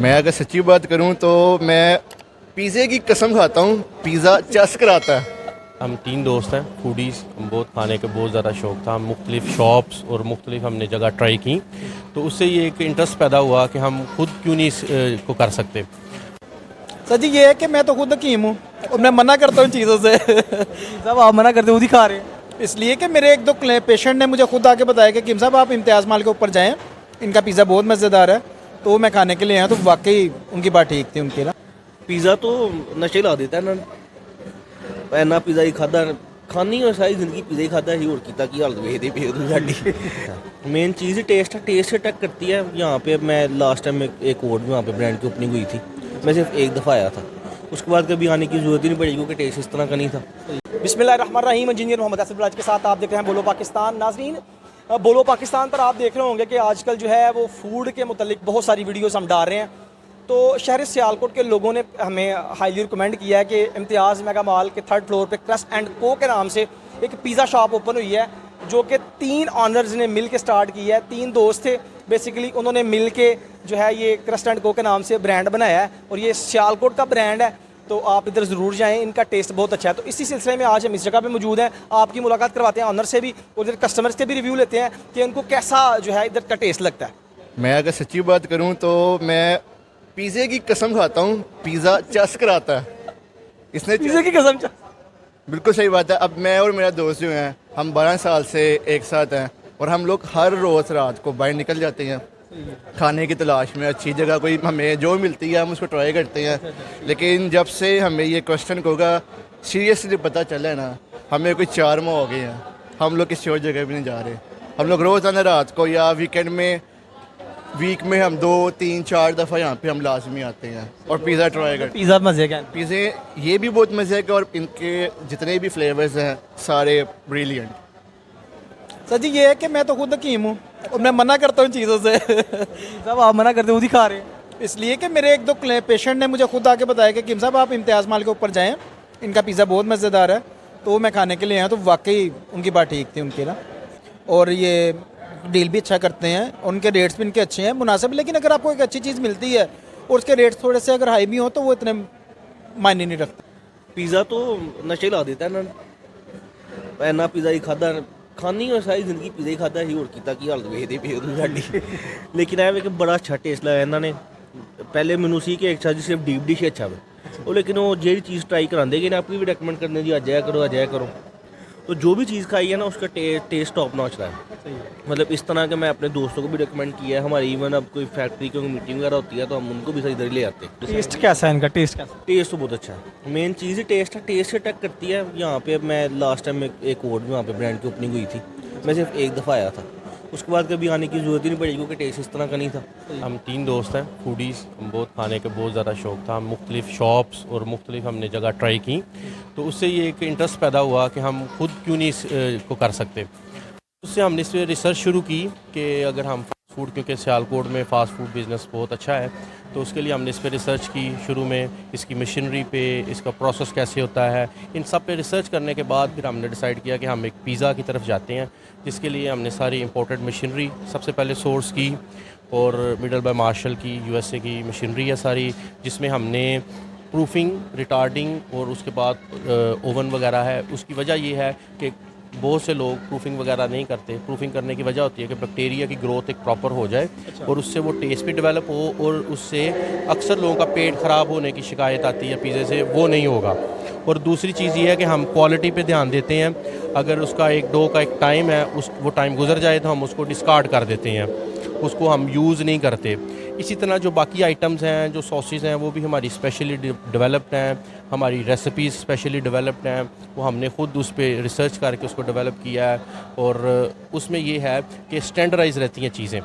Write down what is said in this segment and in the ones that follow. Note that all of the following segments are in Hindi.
मैं अगर सच्ची बात करूं तो मैं पिज़्ज़े की कसम खाता हूं। पिज़्ज़ा चस कराता है। हम 3 दोस्त हैं फूडीज़। हम बहुत खाने के बहुत ज़्यादा शौक़ था। हम मुख्तलिफ़ शॉप्स और मुख्तलिफ़ हमने जगह ट्राई की, तो उससे ये एक इंटरेस्ट पैदा हुआ कि हम खुद क्यों नहीं को कर सकते। सर जी ये है कि मैं तो खुद हकीम हूँ और मैं मना करता हूँ चीज़ों से। साहब आप मना करते हो खुद ही खा रहे हैं, इसलिए कि मेरे एक दो पेशेंट ने मुझे खुद आके बताया कि किम साहब आप इम्तियाज़ माल के ऊपर जाएँ, इनका पिज़्ज़ा बहुत मज़ेदार है। तो वो मैं खाने के लिए आया, तो वाकई उनकी बात ठीक थी उनकी ना। पिज़्ज़ा तो नशे ला देता है ना, इन्ना पिज़्ज़ा ही खादा खानी हो सारी जिंदगी पिज़्ज़ा ही खादा ही और किता की हालत वेखदे पे हो साडी। मेन चीज़ ही टेस्ट है, टेस्ट अटैक करती है। यहाँ पे मैं लास्ट टाइम एक और भी वहाँ पे ब्रांड की ओपनिंग हुई थी, मैं सिर्फ एक दफ़ा आया था, उसके बाद कभी आने की ज़रूरत ही नहीं पड़ी क्योंकि टेस्ट इस तरह का नहीं था। बिस्मिल्लाहिर्रहमानिर्रहीम। इंजीनियर मोहम्मद आसिफ राज के साथ आप देख रहे हैं बोलो पाकिस्तान। नाज़रीन, बोलो पाकिस्तान पर आप देख रहे होंगे कि आजकल जो है वो फूड के मुतल्लिक बहुत सारी वीडियोस हम डाल रहे हैं। तो शहर सियालकोट के लोगों ने हमें हाईली रिकमेंड किया है कि इम्तियाज़ मेगा मॉल के 3rd फ्लोर पे क्रस्ट एंड को के नाम से एक पिज़्ज़ा शॉप ओपन हुई है, जो कि 3 ऑनर्स ने मिल के स्टार्ट की है। 3 दोस्त थे बेसिकली, उन्होंने मिल के जो है ये क्रस्ट एंड को के नाम से ब्रांड बनाया है और ये सियालकोट का ब्रांड है। तो आप इधर ज़रूर जाएं, इनका टेस्ट बहुत अच्छा है। तो इसी सिलसिले में आज हम इस जगह पे मौजूद हैं, आपकी मुलाकात करवाते हैं ऑनर से भी और इधर कस्टमर्स के भी रिव्यू लेते हैं कि उनको कैसा जो है इधर का टेस्ट लगता है। मैं अगर सच्ची बात करूं तो मैं पिज़्ज़े की कसम खाता हूं। पिज़्ज़ा चस कराता है। इसने पिज़्ज़े की कसम। बिल्कुल सही बात है। अब मैं और मेरा दोस्त जो हैं, हम 12 साल से एक साथ हैं और हम लोग हर रोज़ रात को बाहर निकल जाते हैं खाने की तलाश में। अच्छी जगह कोई हमें जो मिलती है हम उसको ट्राई करते हैं। लेकिन जब से हमें ये क्वेश्चन होगा सीरियसली पता चला है ना, हमें कोई 4 माह हो गए हैं, हम लोग किसी और जगह भी नहीं जा रहे। हम लोग रोज़ाना रात को या वीकेंड में, वीक में हम 2 3 4 दफ़ा यहाँ पे हम लाजमी आते हैं और पिज़्ज़ा ट्राई करते हैं। पिज़्ज़ा मज़े का। पिज़्ज़े ये भी बहुत मज़े के और इनके जितने भी फ्लेवर्स हैं सारे ब्रिलियंट। सर जी ये है कि मैं तो खुद हकीम हूँ और मैं मना करता हूँ चीज़ों से। साहब आप मना करते हो खुद ही खा रहे हैं, इसलिए कि मेरे एक दो पेशेंट ने मुझे खुद आके बताया कि किम साहब आप इम्तियाज़ माल के ऊपर जाएँ, इनका पिज़्ज़ा बहुत मज़ेदार है। तो वो मैं खाने के लिए आया, तो वाकई उनकी बात ठीक थी उनकी ना। और ये डील भी अच्छा करते हैं, उनके रेट्स भी इनके अच्छे हैं, मुनासिब। लेकिन अगर आपको एक अच्छी चीज़ मिलती है और उसके रेट्स थोड़े से अगर हाई भी हों तो वो इतने मायने नहीं रखते। पिज़्ज़ा तो नशे ला देता है ना, इन्ना पिज़्ज़ा ही खादा खानी हो सारी जिंदगी पिज़्ज़ा ही खादा ही और किता की हालत वेखदे पे हो साडी। लेकिन ऐ वे कि बड़ा अच्छा टेस्ट लाया इन्होंने। पहले मैनू सी कि अच्छा जी सिर्फ डीप डिश अच्छा वे वो, लेकिन वो जेह्ड़ी चीज़ ट्राई करांदे कि आपको भी रिकमेंड करने जी अजय करो अजय करो। तो जो भी चीज़ खाई है ना उसका टेस्ट टॉप नॉच रहा है। मतलब इस तरह के मैं अपने दोस्तों को भी रिकमेंड किया है। हमारी इवन अब कोई फैक्ट्री की मीटिंग वगैरह होती है तो हम उनको भी इधर ही ले आते हैं। टेस्ट कैसा है इनका? टेस्ट कैसा? टेस्ट तो बहुत अच्छा है। मेन चीज़ ही टेस्ट है, टेस्ट अटैक करती है। यहाँ पे मैं लास्ट टाइम एक और भी वहाँ पे ब्रांड की ओपनिंग हुई थी, मैं सिर्फ एक दफ़ा आया था, उसके बाद कभी आने की ज़रूरत ही नहीं पड़ी क्योंकि टेस्ट इस तरह का नहीं था। हम 3 दोस्त हैं फूडीज़। हम बहुत खाने के बहुत ज़्यादा शौक़ था। हम मुख्तलिफ़ शॉप्स और मुख्तलिफ़ हमने जगह ट्राई की, तो उससे ये एक इंटरेस्ट पैदा हुआ कि हम खुद क्यों नहीं को कर सकते। उससे हमने इस पर रिसर्च शुरू की कि अगर हम फास्ट फूड, क्योंकि सियालकोट में फ़ास्ट फूड बिज़नेस बहुत अच्छा है, तो उसके लिए हमने इस पर रिसर्च की शुरू में, इसकी मशीनरी पे, इसका प्रोसेस कैसे होता है, इन सब पे रिसर्च करने के बाद फिर हमने डिसाइड किया कि हम एक पिज़्ज़ा की तरफ जाते हैं, जिसके लिए हमने सारी इंपोर्टेड मशीनरी सबसे पहले सोर्स की और मिडल बाय मार्शल की USA की मशीनरी है सारी, जिसमें हमने प्रूफिंग, रिटार्डिंग और उसके बाद ओवन वगैरह है। उसकी वजह ये है कि बहुत से लोग प्रूफिंग वगैरह नहीं करते। प्रूफिंग करने की वजह होती है कि बैक्टीरिया की ग्रोथ एक प्रॉपर हो जाए और उससे वो टेस्ट भी डेवलप हो, और उससे अक्सर लोगों का पेट ख़राब होने की शिकायत आती है पिज़्ज़े से, वो नहीं होगा। और दूसरी चीज़ ये है कि हम क्वालिटी पे ध्यान देते हैं। अगर उसका एक डो का एक टाइम है, वो टाइम गुजर जाए तो हम उसको डिस्कार्ड कर देते हैं, उसको हम यूज़ नहीं करते। इसी तरह जो बाकी आइटम्स हैं, जो सॉसेस हैं, वो भी हमारी स्पेशली डेवलप्ड हैं, हमारी रेसिपीज़ स्पेशली डेवलप्ड हैं। वो हमने ख़ुद उस पर रिसर्च करके उसको डेवलप किया है और उसमें ये है कि स्टैंडर्डाइज रहती हैं चीज़ें।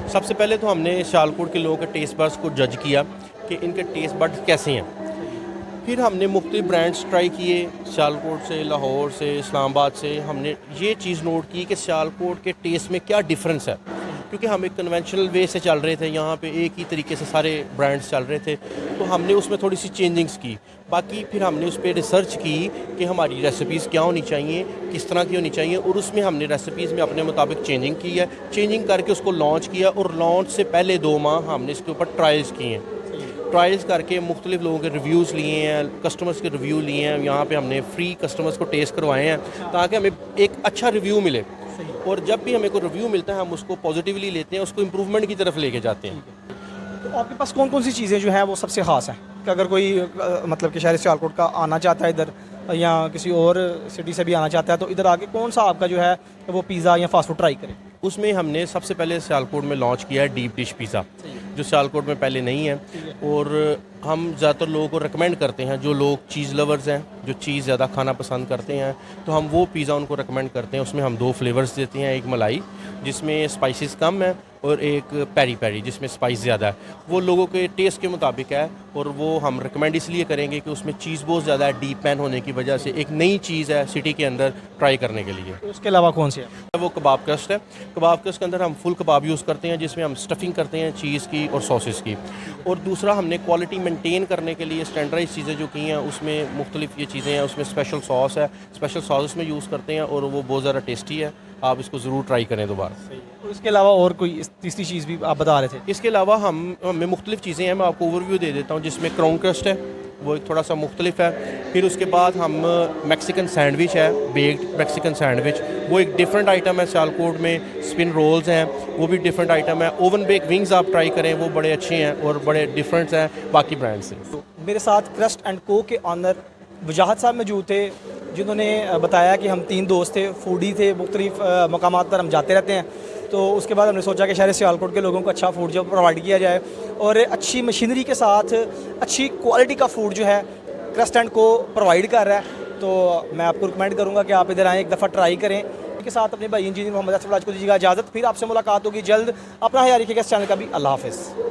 सबसे पहले तो हमने सियालकोट के लोगों के टेस्ट बड्स को जज किया कि इनके टेस्ट बड्स कैसे हैं। फिर हमने मुख्तलिफ ब्रांड्स ट्राई किए, सियालकोट से, लाहौर से, इस्लामाबाद से। हमने ये चीज़ नोट की कि सियालकोट के टेस्ट में क्या डिफरेंस है। क्योंकि हम एक कन्वेंशनल वे से चल रहे थे, यहाँ पे एक ही तरीके से सारे ब्रांड्स चल रहे थे, तो हमने उसमें थोड़ी सी चेंजिंग्स की। बाकी फिर हमने उस पर रिसर्च की कि हमारी रेसिपीज़ क्या होनी चाहिए, किस तरह की होनी चाहिए, और उसमें हमने रेसिपीज़ में अपने मुताबिक चेंजिंग की है। चेंजिंग करके उसको लॉन्च किया, और लॉन्च से पहले 2 माह हमने इसके ऊपर ट्रायल्स किए हैं। ट्रायल्स करके मुख्तलिफ लोगों के रिव्यूज़ लिए हैं, कस्टमर्स के रिव्यू लिए हैं, यहाँ पे हमने फ्री कस्टमर्स को टेस्ट करवाए हैं ताकि हमें एक अच्छा रिव्यू मिले। और जब भी हमें कोई रिव्यू मिलता है हम उसको पॉजिटिवली लेते हैं, उसको इम्प्रूवमेंट की तरफ लेके जाते हैं। तो आपके पास कौन कौन सी चीज़ें जो हैं वो सबसे ख़ास हैं कि अगर कोई मतलब कि शहर सियालकोट का आना चाहता है इधर, या किसी और सिटी से भी आना चाहता है, तो इधर आके कौन सा आपका जो है वो पिज़्ज़ा या फास्ट फूड ट्राई करे? उसमें हमने सबसे पहले सियालकोट में लॉन्च किया है डीप डिश पिज़्ज़ा, जो सियालकोट में पहले नहीं है। और हम ज़्यादातर लोगों को रिकमेंड करते हैं, जो लोग चीज़ लवर्स हैं, जो चीज़ ज़्यादा खाना पसंद करते हैं, तो हम वो पिज़्ज़ा उनको रिकमेंड करते हैं। उसमें हम 2 फ्लेवर्स देते हैं, एक मलाई जिसमें स्पाइसेस कम है, और एक पेरी पेरी जिसमें स्पाइस ज़्यादा है। वो लोगों के टेस्ट के मुताबिक है, और वो हम रिकमेंड इसलिए करेंगे कि उसमें चीज़ बहुत ज़्यादा है, डीप पैन होने की वजह से एक नई चीज़ है सिटी के अंदर ट्राई करने के लिए। उसके अलावा कौन सी है? वो कबाब क्रस्ट है। कबाब क्रस्ट के अंदर हम फुल कबाब यूज़ करते हैं, जिसमें हम स्टफिंग करते हैं चीज़ की और सॉसेस की। और दूसरा, हमने क्वालिटी मेंटेन करने के लिए स्टैंडर्डाइज चीज़ें जो की हैं, उसमें मुख्तलिफ ये चीज़ें हैं। उसमें स्पेशल सॉस है, स्पेशल सॉस में यूज़ करते हैं, और वो बहुत ज़्यादा टेस्टी है। आप इसको ज़रूर ट्राई करें दोबारा। और इसके अलावा और कोई तीसरी चीज़ भी आप बता रहे थे? इसके अलावा हमें मुख्तलिफ चीज़ें हैं, मैं आपको ओवरव्यू दे देता हूँ। जिसमें क्राउन क्रस्ट है, वो एक थोड़ा सा मुख्तलिफ है। फिर उसके बाद हम मैक्सिकन सैंडविच है, बेक्ड मैक्सिकन सैंडविच, वो एक डिफरेंट आइटम है सियालकोट में। स्पिन रोल्स हैं, वो भी डिफरेंट आइटम है। ओवन बेक विंग्स आप ट्राई करें, वो बड़े अच्छे हैं और बड़े डिफरेंट हैं बाकी ब्रांड से। मेरे साथ क्रस्ट एंड को के ऑनर वजाहत साहब मौजूद थे, जिन्होंने बताया कि हम 3 दोस्त थे, फूडी थे, मुख्तलिफ मकामात पर हम जाते रहते हैं। तो उसके बाद हमने सोचा कि शहर सियालकोट के लोगों को अच्छा फूड जो प्रोवाइड किया जाए, और अच्छी मशीनरी के साथ अच्छी क्वालिटी का फूड जो है क्रस्ट एंड को प्रोवाइड कर रहा है। तो मैं आपको रिकमेंड करूँगा कि आप इधर आएँ, एक दफ़ा ट्राई करें। के साथ अपने भाई इंजीनियर मोहम्मद असद बलाच को दीजिएगा इजाज़त। फिर आपसे मुलाकात होगी जल्द। अपना ख्याल रखिएगा, इस चैनल का भी। अल्लाह हाफ़िज़।